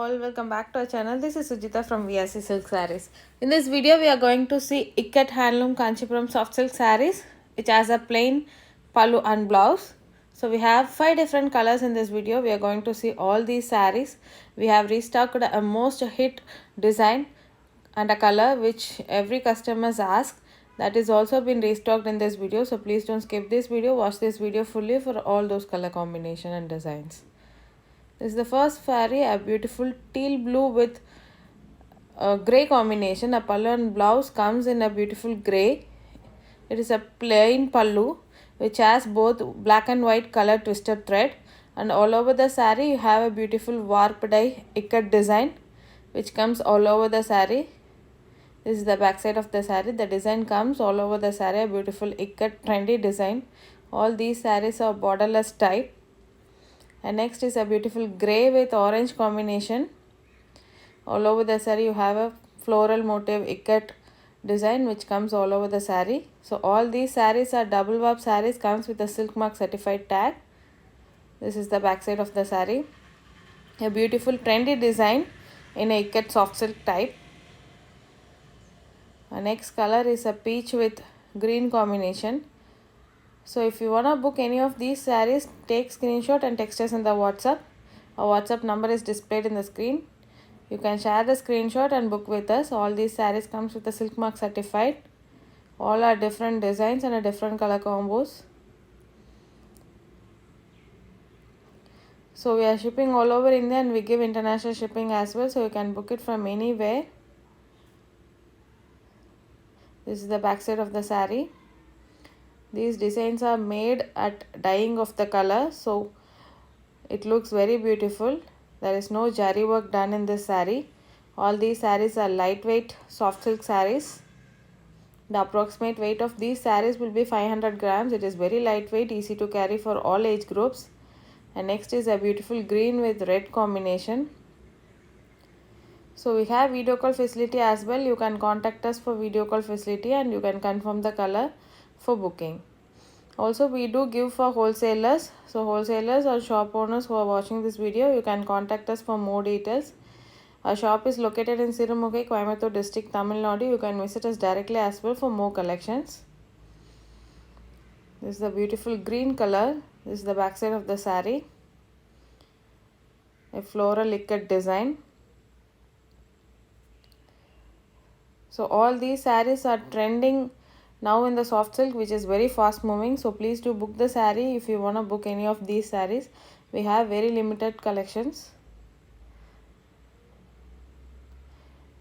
all, welcome back to our channel. This is Sujita from vsesilksarees. In this video, we are going to see Ikkat Handloom Kanchipuram soft silk sarees, which has a plain pallu and blouse. So we have 5 different colors in this video. We are going to see all these sarees. We have restocked a most hit design and a color which every customer asks. That is also been restocked in this video. So please don't skip this video. Watch this video fully for all those color combination and designs. This is the first saree, a beautiful teal blue with a grey combination. A pallu and blouse comes in a beautiful grey. It is a plain pallu which has both black and white color twisted thread, and all over the saree you have a beautiful warp dye Ikkat design which comes all over the saree. This is the back side of the saree. The design comes all over the saree, a beautiful Ikkat trendy design. All these sarees are borderless type. And next is a beautiful grey with orange combination. All over the saree you have a floral motif Ikkat design which comes all over the saree. So all these sarees are double warp sarees, comes with a SILKMARK certified tag. This is the back side of the saree. A beautiful trendy design in a Ikkat soft silk type. Our next color is a peach with green combination. So if you want to book any of these sarees, take screenshot and text us in the WhatsApp. Our WhatsApp number is displayed in the screen. You can share the screenshot and book with us. All these sarees comes with a SILKMARK certified. All are different designs and a different color combos. So we are shipping all over India and we give international shipping as well. So you can book it from anywhere. This is the back side of the saree. These designs are made at dyeing of the color, so it looks very beautiful. There is no jari work done in this saree. All these sarees are lightweight soft silk sarees. The approximate weight of these sarees will be 500 grams. It is very lightweight, easy to carry for all age groups. And next is a beautiful green with red combination. So we have video call facility as well. You can contact us for video call facility and you can confirm the color for booking. Also we do give for wholesalers. So wholesalers or shop owners who are watching this video, you can contact us for more details. Our shop is located in Sirumugaimanufacturer district, Tamil Nadu. You can visit us directly as well for more collections. This is the beautiful green color. This is the back side of the saree. A floral Ikkat design. So all these sarees are trending now in the soft silk, which is very fast moving. So please do book the saree if you want to book any of these sarees. We have very limited collections.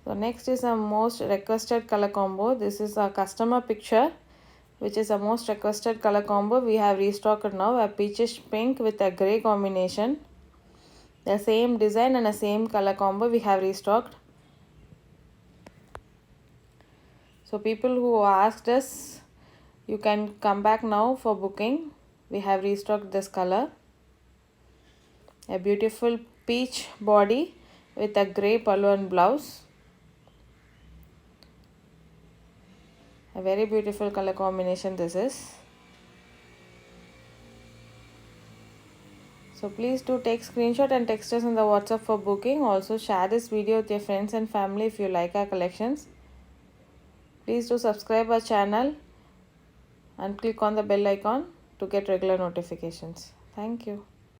So next is a most requested color combo. This is a customer picture, which is a most requested color combo. We have restocked now, a peachish pink with a grey combination. The same design and the same color combo we have restocked. So people who asked us, you can come back now for booking. We have restocked this color. A beautiful peach body with a grey pallu and blouse. A very beautiful color combination this is. So please do take screenshot and text us in the WhatsApp for booking. Also share this video with your friends and family if you like our collections. Please do subscribe our channel and click on the bell icon to get regular notifications. Thank you.